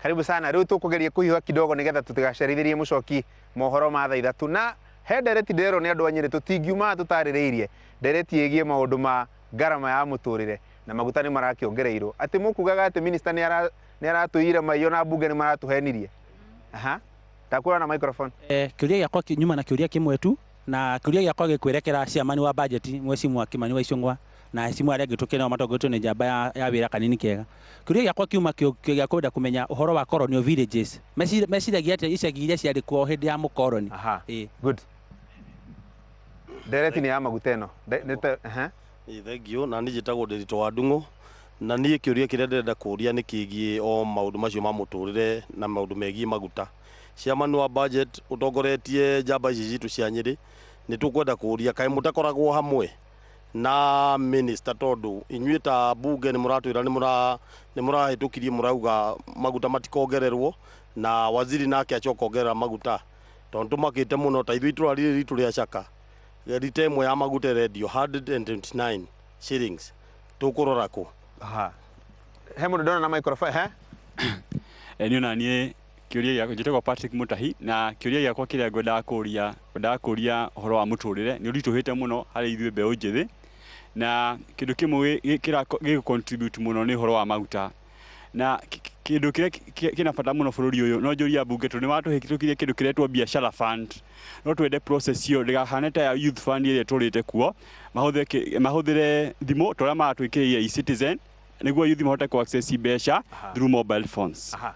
Karibu sana. Riu tukugeria kuhiwa kidogo nigetha tutigacerithirie mucoki mohoro ma thaa ithatu na he ndereti ndero ni andu a Nyeri tutingiuma tutaririirie ndereti yegie maundu ma garama ya muturire na maguta ni marakiongereirwo ati mukugaga ati minister ni aratuire maiyo na bunge ni maratuhenirie. Aha, takura na microphone. Kiuria giakwa kinyuma na kiuria kimwe tu na kiuria giakwa gikwerekera ciamani wa budget mwecimu Kimani wa Icung'wa na cimu aria gitukena matongoretwo ni njamba ya wira kanini kega. Kiuria giakwa kiuma gia kwenda kumenya uhoro wa colonial villages meciragia ati icagi iria ciarĩ kuo hindi ya mukoroni. Aha, good. Ndereti ni ya maguta ĩno. Thank you. Na niĩ njĩtagwo Ndĩritũ wa Ndung'u na niĩ kĩũria kĩrĩa ndĩrenda kũria nĩ kĩgiĩ o maũndũ macio ma mũtũrĩre na maũndũ megiĩ maguta. Ciamani wa budget ũtongoretie njamba ici citũ cia Nyeri nĩ tũkwenda kũria kaĩ mũtakoragwo hamwe na minister tondũ inyuĩ ta bunge nĩ mũratwĩra nĩ mũrahĩtũkirie mũrauga maguta matikongererwo na waziri nake acoka ongerera maguta tondũ tũmakĩte mũno ta ithuĩ itũra rĩrĩ ritũ rĩa Caka rita ĩmwe ya maguta radio 129 shillings tũkũrora kũ. Aha, he mũndũ ndona na microphone niĩ na niĩ kiuria giakwa njĩtagwo Patrick Mutahi na kiuria giakwa kĩrĩa ngwendaga kũria ũhoro wa mũtũrĩre nĩ ũritũhĩte mũno harĩ ithuĩ mbeũ njĩthĩ na kĩndũ kĩmwe gĩgũcontribute mũno nĩ ũhoro wa maguta na kĩndũ kĩrĩa kĩna bata mũno bũrũri ũyũ no njũria bunge tondũ nĩmatũhĩtũkirie kĩndũ kĩretwo biashara fund no twende process ĩyo ndĩgahane ta ya youth fund ĩrĩa tũrĩte kuo mahũthĩre thimũ torĩa maratwĩkĩrĩire e-citizen niguo youth mahote ku access mbeca through mobile phones. Aha,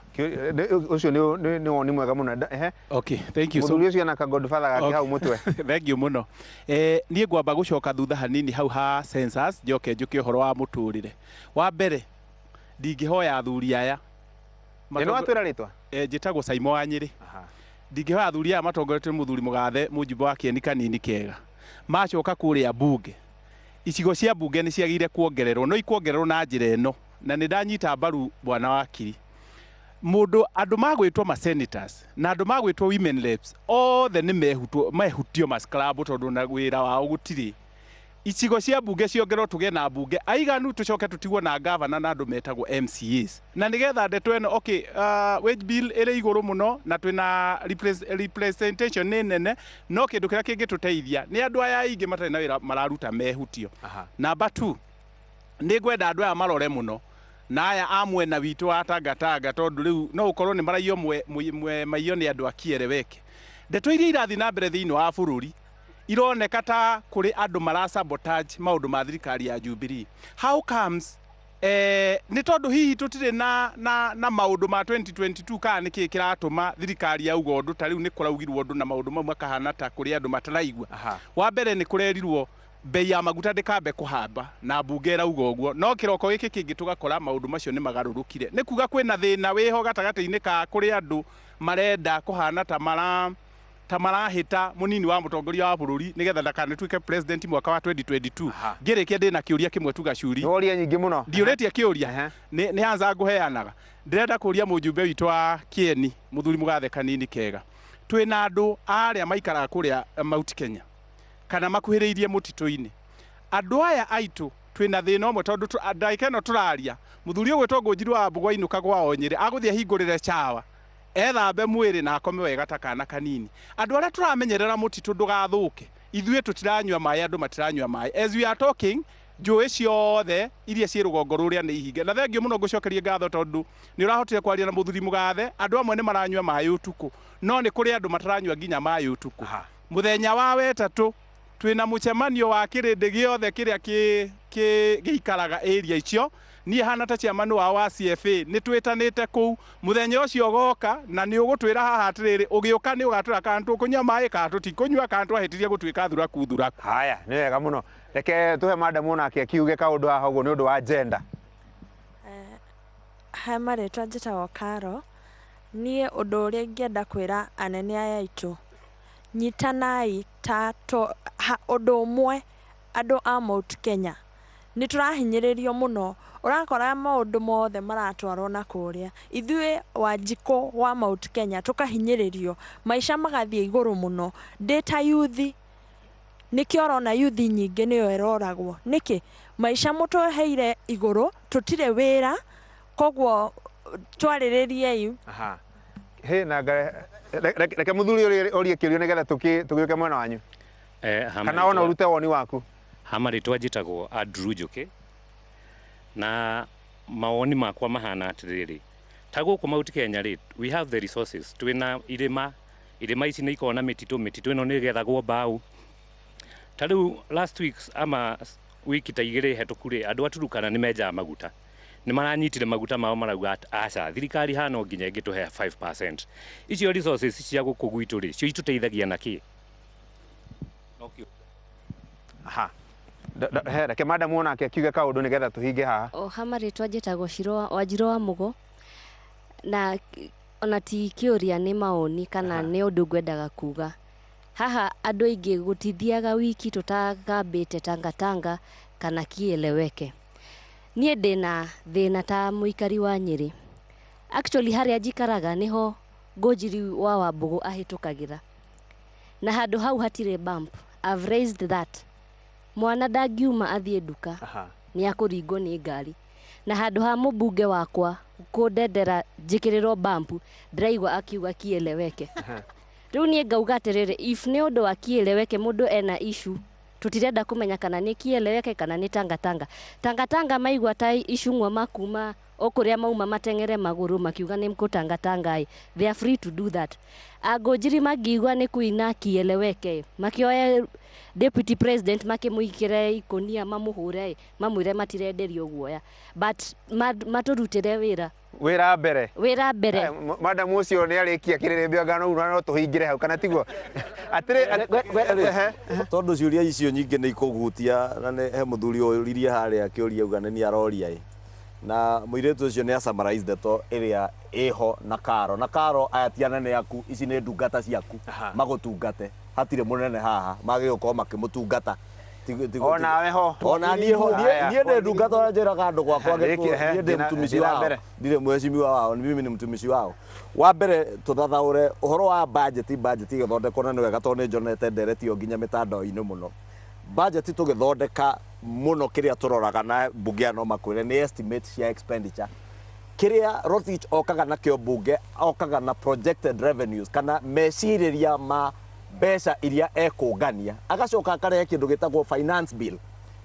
ucio ni woni mwega muno. Okay, thank you. Muthuri ucio na ka godfather gake hau mutwe. Thank you muno. Niĩ ngwamba gucoka thutha hanini hau ha census njoke njuke ũhoro wa mũtũrĩre. Wa mbere ndingĩhoya athuri aya ĩno atwĩra rĩtwa njĩtagwo Saimo wa Nyeri. Aha, ndingĩhoya athuri aya matongoretio mũthuri mũgathe Mũjimbo wa Kieni kanini kega macoka kũrĩa bunge icigo cia bunge nĩ ciagire kuongererwo no ikuongererwo na njĩra ĩno na nĩ ndanyita mbaru bwana wakiri andũ magwĩtwo ma senators na andũ magwĩtwo women reps othe nĩ mehutio ma scrub tondũ na wĩra wao gũtirĩ icigo cia bunge ciongerwo tũgĩe na bunge aiganu tũcoke tũtigwo na governor na andũ metagwo MCAs na nĩgetha ndeto ĩno okay wage bill ĩrĩ igũrũ mũno na twĩna representation nĩ nene no kĩndũ kĩrĩa kĩngĩtũteithia nĩ andũ aya aingĩ matarĩ na wĩra mararuta mehutio. Number 2 nĩ ngwenda andũ aya marore mũno na aya amwena witũ wa Tangatanga tondũ rĩu no ũkorwo nĩ maraiywo maiywo nĩ andũ a Kiririmbi. Ndeto iria irathiĩ na mbere thĩinĩ wa bũrũri ironeka ta kuri andu mara sabotage maundu ma thirikari ya Jubilee. How comes ni tondu hihi tutire na maundu ma 2022 kana niki kiratuma thirikari ya ugondu ta riu ni kuraugirwo andu na maundu mamwe kahana ta kuri andu mataraigwa. Wa mbere ni kurerirwo bei ya maguta ndikambe kuhamba na bunge rauga uguo no kiroko giki kingi tugakora maundu macio ni magarurukire ni kuga kwina thina wiho gatagati-ini ka kuri andu marenda kuhana ta marahita munini wa mutongoria wa bururi nigetha ndakanatuike president mwaka wa 2022. Ngirikia ndina kiuria kimwe tu gacuri noria nyingi muno ndiuretie kiuria ni hanza nguheanaga ndirenda kuria mujumbe witu wa Kieni muthuri mugathe kanini kega twina andu aria maikara kuria Mount Kenya kana makuhiriirie mutito-ini andu aya aitu twina thina umwe tondu ndaikeno turaria muthuri ugwetwo Ngũnjiru wa Mbugua inuka gwa Nyeri aguthia hingurire chawa ethambe mwiri na akome wega takana kanini andu aria turamenyerera mutitu ndugathuke ithuĩ tutiranyua maĩ andu matiranyua maĩ as we are talking njũĩ ciothe iria ciĩ rũgongo rũrĩa nĩ ihinge na thengio mũno ngũcokeria ngatho tondu nĩ ũrahotire kwaria na mũthuri mũgathe andu amwe nĩ maranyua maĩ ũtukũ no nĩ kũrĩ andu mataranyua nginya maĩ ũtukũ. Mũthenya wa wetatũ twina mũcemanio wa kĩrĩndĩ gĩothe kĩrĩa gĩikaraga area icio niĩ hana ta ciamani wa CFA nĩ twĩtanĩte kũu mũthenya ũcio goka na nĩ ũgũtwĩra haha atĩrĩrĩ ũgĩũka nĩ ũgatwĩra kana tũkũnyua maĩ kana tũtikũnyua kana twahĩtirie gũtuĩka thuraku. Haya nĩ wega mũno reke tuhe madamu nake akiuge kaũndũ haha ũguo nĩ ũndũ wa gender. He marĩtwa njĩtagwo Karo niĩ ũndũ ũrĩa ingĩenda kwĩra anene aya aitũ nyitanai ta ũndũ ũmwe andũ a Mount Kenya nĩ tũrahinyĩrĩrio mũno urakora maundu mothe maratwarwo na kuria ithuĩ Wanjikũ wa Mount Kenya tukahinyĩrĩrio maica magathie igũrũ mũno data youth nikĩ orona youth nyingĩ nĩyo eroragwo niki maica mũtweheire igũrũ tutire wĩra koguo twarĩrĩriei. Aha. He na reke muthuri orie kirio nigetha tugiuke mwena wanyu. Kana ona urute woni waku. Hamarĩtwa njĩtagwo Andrew Njuki, na mawoni makwa mahana atĩrĩrĩ, ta gũkũ Mount Kenya rĩ, we have the resources, twĩna irĩma ici nĩ ikoragwo na mĩtitũ ĩno nĩ ĩgethagwo mbaũ. Ta rĩu last weeks ama wiki ta igĩrĩ hetũku rĩ, andũ a Turukana nĩ menjaga maguta, nĩ maranyitire maguta mao marauga aca thirikari hano nginya ĩngĩtũhe 5%. Icio resources cia gũkũ gwitũ rĩ, cio itũteithagia na kĩ? Aha. Reke madam onake akiuge kaundu nigetha tuhinge haha. Hamarĩtwa njĩtagwo Wanjirũ wa Mũgo, na ona ti kĩũria nĩ maoni kana nĩ ũndũ ngwendaga kuga. Haha andũ aingĩ gũtithiaga wiki tũtagambĩte tangatanga kana kieleweke. Niĩ ndĩna thĩna ta mũikari wa Nyeri. Actually harĩa njikaraga niho Ngũnjiri wa Wambũgũ ahĩtũkagĩra, na handũ hau hatirĩ bump. I've raised that. Mwana ndangiuma athiĩ nduka nĩ akũringwo nĩ ngari, na handũ ha mũmbunge wakwa kũndendera njĩkĩrĩrwo bump ndĩraigua akiuga kieleweke. Rĩu niĩ ngauga atĩrĩrĩ, if nĩ ũndũ wa kieleweke mũndũ ena issue, tutirenda kũmenya kana nĩ kieleweke kana nĩ tangatanga. Tangatanga maigua ta issue ng'wa makuma okũrĩa mauma matengere magũrũ makiuga nĩ mkũtangatanga, they are free to do that. Ngũnjiri mangiigua nĩ kuina kieleweke, makĩoya deputy president makĩmũikĩre ikonia mamũhũre, mamwĩre matirenderio guoya, but matũrutĩre wĩra mbere. Madam ucio nĩ arĩkia Kiririmbi ngano no tuhingire hau kana tiguo. Tondu ciuria icio nyingĩ nĩ ikũgutia, na he muthuri ũririe harĩa akĩũria uga nĩ aroria na mũirĩtu ũcio nĩ summarize to ĩrĩa ĩho na karo ayatiana nĩ yaku, ici nĩ ndungata ciaku magũtungate, hatirĩ mũnene haha magĩgũkorwo makĩmũtungata. Ona weho ona niĩ ndĩ ndungata ona njĩraga andũ gwakwa niĩ ndĩ mũtumici wao, ndirĩ mheshimiwa wao, mimi nĩ mũtumici wao. Wa mbere tũthathaũre ũhoro wa budget ĩgĩthondekwo, na nĩ wega tondũ nĩ njonete nderetio nginya mĩtandao-inĩ mũno. Budget tũgĩthondeka mũno kĩrĩa tũroraga na mbunge no makwĩre nĩ estimate cia expenditure. Kĩrĩa Rotich okaga nakĩo mbunge okaga na projected revenues kana mecirĩria ma mbeca iria ekũngania, agacoka akarehe kĩndũ gĩtagwo finance bill.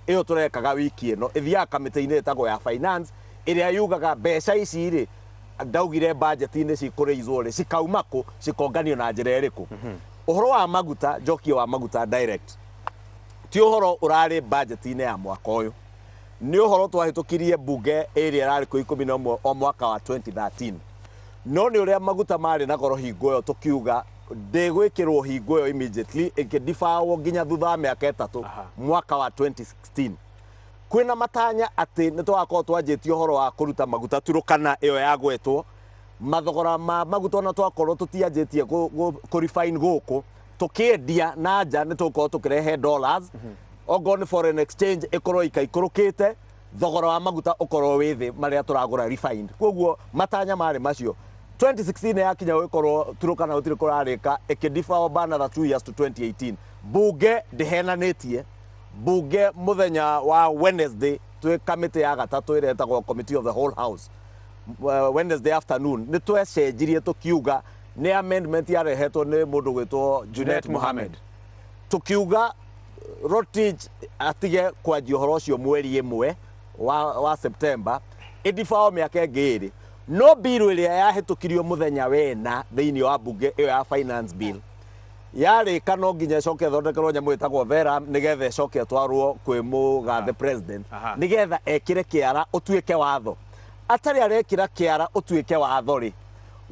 Ĩyo tũrekaga wiki ĩno, ĩthiaga kamĩtĩ-inĩ ĩtagwo ya finance, ĩrĩa yugaga mbeca ici rĩ, ndaugire budget-inĩ cikũrĩizwo rĩ, cikauma kũ, cikonganio na njĩra ĩrĩkũ. Ũhoro wa maguta, njokio wa maguta direct, ti ũhoro ũrarĩ budget-inĩ ya mwaka ũyũ, nĩ ũhoro twahĩtũkirie mbunge ĩrĩa ĩrarĩ kũ 11 o mwaka wa 2013. No nĩ ũrĩa maguta marĩ na goro hingo ĩyo tũkiuga ndĩgwĩkĩrwo hingo ĩyo immediately, ĩkĩdifawo nginya thutha wa mĩaka ĩtatũ mwaka wa 2016. Kwĩna matanya atĩ nĩ tũgakorwo twanjĩtie ũhoro wa kũruta maguta Turukana ĩyo yagwetwo, mathogora ma maguta ona twakorwo tũtianjĩtie kũrefine gũkũ, tũkĩendia na nja nĩ tũkorwo tũkĩrehe dollars, okorwo nĩ foreign exchange ĩkorwo ikaikũrũkĩte, thogora wa maguta ũkorwo wĩ thĩ marĩa tũragũra refined. Koguo matanya marĩ macio. 2016 yakinya gũkorwo Turukana gũtirĩ kũrarĩka, ĩkĩdifawo another 2 years to 2018. Bunge ndĩhenanĩtie, bunge mũthenya wa Wednesday twĩ kamĩtĩ ya gatatũ ĩrĩa ĩtagwo committee of the whole house, Wednesday afternoon nĩ twecenjirie tũkiuga nĩ amendment yarehetwo nĩ mũndũ gwĩtwo Junet Mohamed, tũkiuga Rotich atige kwanjia ũhoro ũcio mweri 1 wa September, ĩdifawo mĩaka ĩngĩ ĩrĩ. No bill ĩrĩa yahĩtũkirio mũthenya wena thĩinĩ wa bunge ĩyo ya finance bill yarĩka no nginya ĩcoke ĩthondekerwo nyamũ ĩtagwo vera nĩgetha ĩcoke ĩtwarwo kwĩ mũgathe president nĩgetha ekĩre kĩara ũtuĩke watho. Atarĩ arekĩra kĩara ũtuĩke watho rĩ,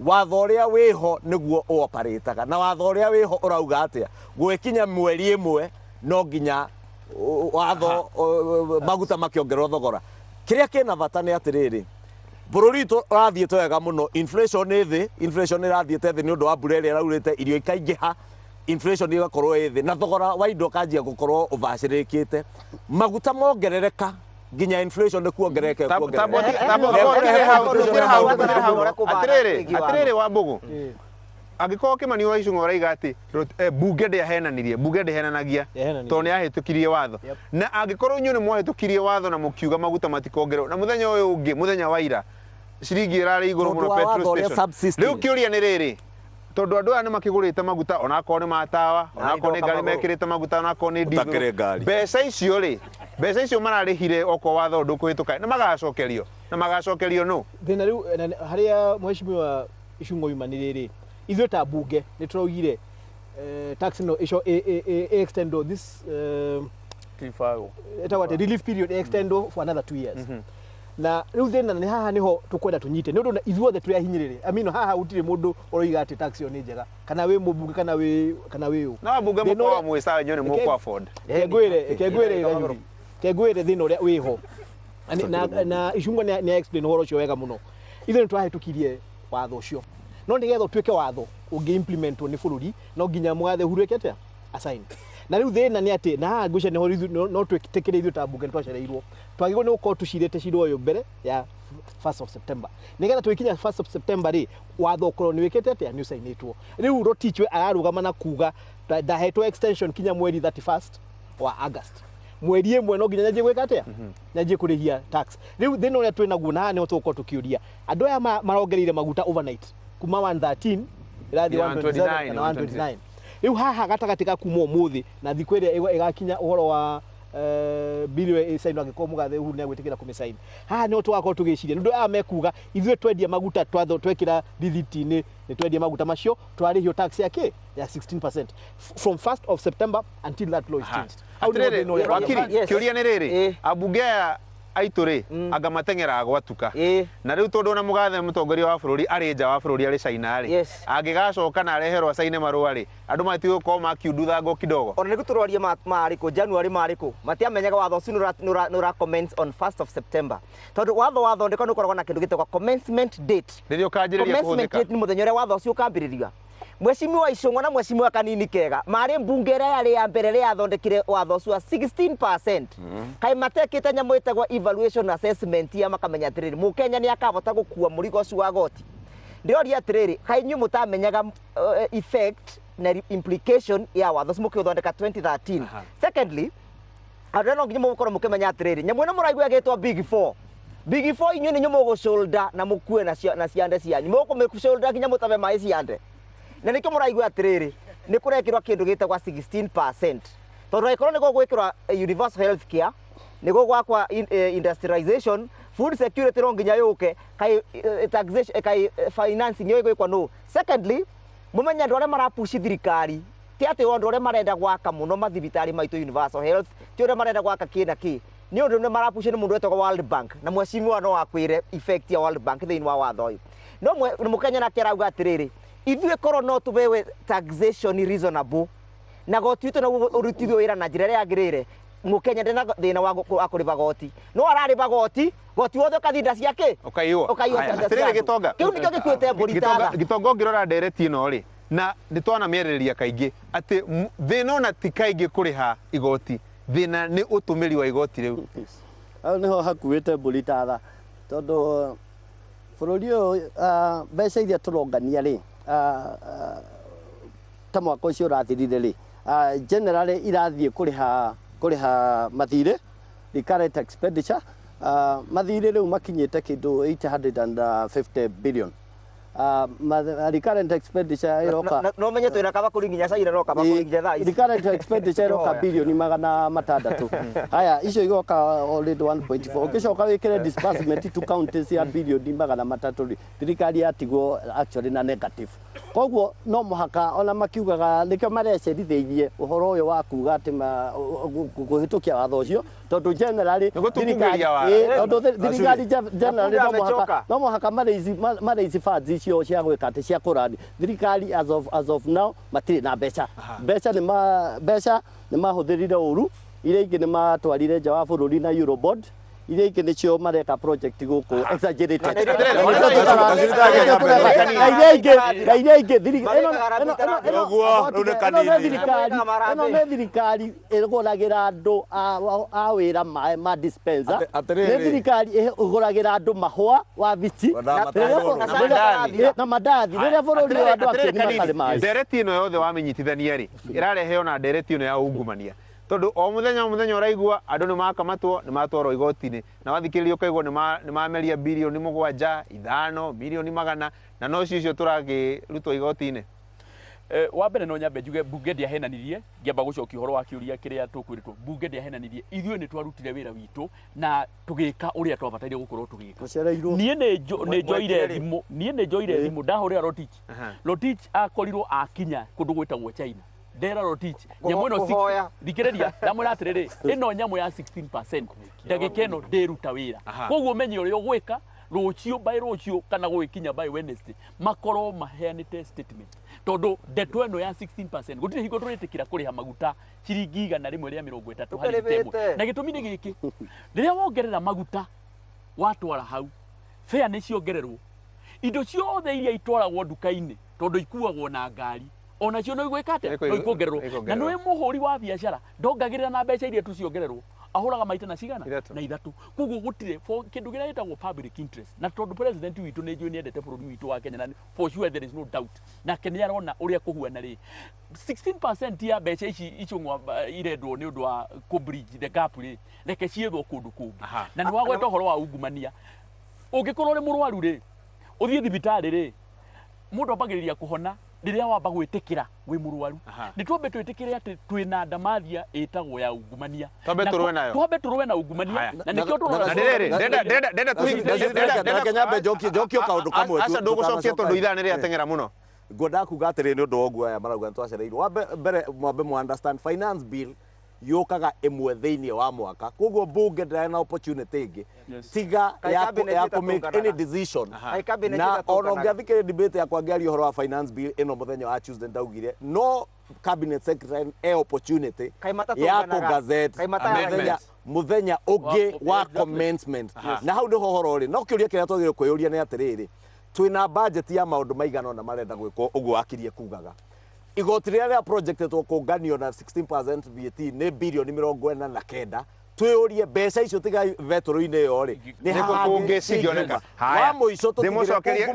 watho ũrĩa wĩho nĩguo ũoparĩtaga, na watho ũrĩa wĩho ũrauga atĩa gwĩkinya mweri 1 no nginya watho maguta makĩongererwo thogora. Kĩrĩa kĩna bata nĩ atĩrĩrĩ, bũrũri witũ ũrathiĩte wega mũno, inflation nĩ thĩ, inflation ĩrathiĩte thĩ nĩ ũndũ wa mbura ĩrĩa ĩraurĩte, irio ikaingĩha, inflation ĩgakorwo ĩ thĩ, na thogora wa indo kanjia gũkorwo ũbacĩrĩkĩte, maguta mongerereka nginya inflation nĩ kuongerereke. Atĩrĩrĩ Wambũgũ, angĩkorwo Kĩmani wa Icũng'wa ũraiga atĩ bunge ndĩahenanirie, bunge ndĩhenanagia tondũ nĩ yahĩtũkirie watho, na angĩkorwo inyuĩ nĩ mwahĩtũkirie watho na mũkiuga maguta matikongererwo, na mũthenya ũyũ ũngĩ, mũthenya wa ira ciringi irari iguru muno petrol station riu kiuria ni riri tondu andu aya ni makigurite maguta onako ni matawa onako ni ngari mekirite maguta onako ni diesel mbeca icio mararihire oko watho ndukuhituka ni magacokerio no thina riu haria mheshimiwa icungo yumaniriri ithuĩ ta mbunge nĩ tũraugire tax no extend this relief period extend for another 2 years na riu thina nĩ haha niho tukwenda tunyite nĩ ũndũ ithuothe tũrĩahinyĩrĩre amino haha gũtirĩ mũndũ ũroiga atĩ tax nĩ njega kana wĩ mũmbunge kana wĩ na mbunge mũkwa mwĩsawe nyone mũkwa afford kengwĩre thina ũrĩa wĩho na icungo nĩ explain ũhoro ũcio wega mũno ithuĩ nĩ tũrahĩtũkirie watho ũcio no nigetha tuike watho ungi implementwo ni bururi no nginya mwathe hurweke atia assign na riu thina ni ati na ngusha no twikire ithu ta mbunge twacereirwo twagirwo ni gukorwo tucirite cirwo yo mbere ya 1st of September nigetha twikinya 1st of September ri watho ukorwo ni wikete atia ni usainitwo riu rotichwe ararugama na kuga ndahetwo extension kinya mweri 31st wa August mweri ĩmwe no nginya nyaje gwika atia nyaje kurihia tax riu thina uria twina guo na ni tuko tukiuria andu aya marongereire maguta overnight kuma 113 irathi 127 na 129 riu haha gatagati ga kuma umuthi na thiku iria igakinya uhoro wa bill isaino agiko mugathe huru ni agwitikira kumisaini haha ni twakorwo tugiciria ndu aya mekuga ithuĩ twendia maguta twekira rithiti-ini ni twendia maguta macio twarihio tax yake ya 16% from 1st of September until that law is changed. Wakiri kiuria ni riri abunge aituri anga matengera gwatuka na riu tondu na mugathe mutongoria wa bururi ari nja wa bururi ari China ri angigacoka na areherwa China marua ri andu matigo ko makiundutha ngo kidogo ona niku turoria mariko January mariko matiamenyaga watho ucio nura commence on 1st of September tondu watho ndiko nukoragwo na kindu gitagwo commencement date ririo kanjiriria kuhuthika commencement date ni muthenya uria watho ucio ukambiriria Mheshimiwa Icung'wa na Mheshimiwa Kanini Kega mari mbunge yari ya mbere ria athondekire watho ucio 16% kai matekite nyamu itagwa evaluation assessment ya makamenya atiriri mukenya ni akabota gukua murigo ucio wa goti ndioria atiriri kai nyu mutamenyaga effect na implication ya watho ucio mukiuthondeka 2013 secondly areno nginya mukorwo mukimenya atiriri nyamu ino muraigua gitwa Big 4 inyu ni nyu mugo shoulder na mukue na ciande cianyu muko shoulder nginya mutabe mai ciande na nikyo muraigua atiriri ni kurekirwa kindu gitagwa 16% tondu ikorwo niko gwikirwa universal health care niko gwakwa industrialization food security ronginya yuke kai taxation kai financing yo igwikwa no secondly mumenya ndore marapushi thirikari ti ati ndore marenda gwaka muno mathibitari maitu universal health ti ndore marenda gwaka kina ki ni undu ni marapushi ni mundu etagwa World Bank na mheshimiwa no akwire effect ya World Bank thiini wa watho uyu no mukenya na kerauga atiriri ithuĩ korwo no tubewe taxation reasonable na goti itu na urutithio wira na njira ya agirire mukenya ndena thina wa kuriba goti no arariba goti wothe kathinda ciake ukaiwa atirire gitonga kiu nikyo gikwite mburitada gitonga ngirora ndereti ino ri na nditwana miereriria kaingi ati thina ona ti kaingi kuriha igoti thina ni utumiri wa igoti riu niho hakuite mburitada tondu bururi uyu mbeca iria turongania ri ta mwaka ucio urathirire ri generally irathie kuriha mathire recurrent expenditure mathire riu makinyite kindu 850 billion recurrent expenditure iroka no menye twina kaba kuri nginya caira no kaba kuri nginya thai recurrent expenditure iroka billion magana matandatu haya icio igoka already 1.4 ukicoka wikire disbursement to counties ya billion magana matatu thirikari yatigwo actually na negative koguo no muhaka ona makiugaga nikyo marecerithĩirie uhoro uyu wa kuga ati guhitukia watho ucio tondu generally thirikari generally no muhaka maraizi funds icio cia gwika ati cia kurani thirikari as of now matire na mbeca ni mahuthirire uru iria ingi ni matwarire nja wa bururi na Eurobond iria ingi nicio mareka project guku exaggerated thirikari iguragira andu a wira ma dispenser thirikari iguragira andu mahua wabici na mandathi riria bururi andu akeni makari mai ndereti ino yothe wamenyitithania ri irarehe ona ndereti ino ya ungumania tondu o muthenya uraigua andu ni makamatwo ni matwarwo igoti-ini na wathikiriria ukaigua ni mameria bilioni 7 5 milioni 100 na no cio turagirutwo igoti-ini. Wa mbere no nyambe njuge bunge ndiahenanirie ngiamba gucokia uhoro wa kiuria kiria tukwiritwo bunge ndiahenanirie ithuĩ nĩ twarutire wĩra witũ na tũgĩka ũrĩa twabataire gũkorwo tũgĩka. Niĩ nĩ njoire thimũ ndahũrĩra Rotich akorirwo akinya kũndũ gwĩtagwo China ndera Rotich nyamũ ĩno thikĩrĩria ndamwĩra atĩrĩrĩ ĩno nyamũ ya 16% ndagĩka ĩno ndĩruta wĩra koguo menye ũrĩa ũgwĩka rũciũ kana gũgĩkinya by Wednesday makorwo maheanĩte statement tondu ndeto ĩno ya 16% gũtirĩ hingo tũrĩtĩkĩra kũrĩha maguta ciringi 130 harĩ temwe na gĩtũmi nĩ gĩkĩ rĩrĩa wongerera maguta watwara hau fare nĩ ciongererwo indo ciothe iria itwaragwo nduka-inĩ tondu ikuagwo na ngari onacio no igwĩkate no ikongererwo na nĩ mũhũri wa biacara ndongagĩrĩra na mbeca iria tu ciongererwo ahuraga maita na cigana na ithatu koguo gutire kindu gira gitagwo public interest na tondu president witu ni njui ni endete bururi witu wa Kenya na for sure there is no doubt na Kenya arona uria kuhuana ri 16% ya mbeca ici icungwa irendwo ni undu wa ku bridge the gap ri reke ciethwo kundu kungi na ni wagweta horo wa ungumania ungikorwo ri murwaru ri uthie thibitari ri mundu ambagiriria kuhona riria wamba gwitikira wi murwaru ni twambe twitikire ati twina ndamathia itagwo ya ungumania twambe turwe na ungumania na nikio turona ndenda Kenya jokio kaundu kamwe aca ndugucokia tondu ithaa ni riateng'era muno ngwenda kuga atiri ni undu wa guo aya marauga ntwacereirwo wa mbere mwambe mu understand finance bill yukaga imwe thiini wa mwaka koguo bunge ndena opportunity ingi tiga ya ku make any decision na ono ngiathikire debate ya kwangiaria uhoro wa finance bill ino muthenya wa Tuesday ndaugire no cabinet secretary opportunity ya ku gazette muthenya ungi wa commencement na hau ndiho horo ri no kiuria kiria twagire kwiyuria ni atiriri twina budget ya maundu maigana na marenda gwikwo uguo akirie kugaga igoti rĩa project tũkũnganio na 16% VAT nĩ bilioni 49 twĩũrie mbeca icio tiga vetoro-inĩ yo ri nĩ kũngĩ cingĩoneka wa mũico tũmucokerie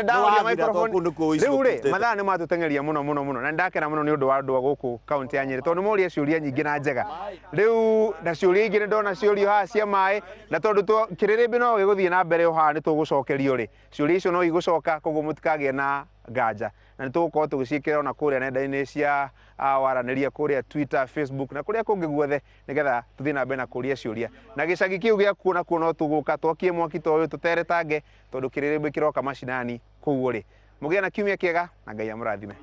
ndahoria microphone rĩu rĩ mathaa nĩ matũteng'eria mũno na ndakena mũno nĩ ũndũ wa andũ a gũkũ kaunti ya Nyeri tondũ moria ciũria nyingĩ na njega rĩu na ciũria ingĩ nĩ ndona ciũrio haha cia maĩ na tondũ Kiririmbi no gĩgũthiĩ na mbere o haha nĩ tũgũcokerio rĩ ciũria icio no igũcoka koguo mũtikagĩe na nganja na nitugukorwo tugiciikira ona kuria nenda-ini cia waranĩria kuria Twitter, Facebook na kuria kungi guothe nigetha tuthie na mbere na kuria ciuria na gicagi kiu gia kuona no tuguka twakie mwaki to uyu tuteretange tondu Kiririmbi kiroka mashinani kuguo ri mugia na kiumia kiega na Ngai amurathime.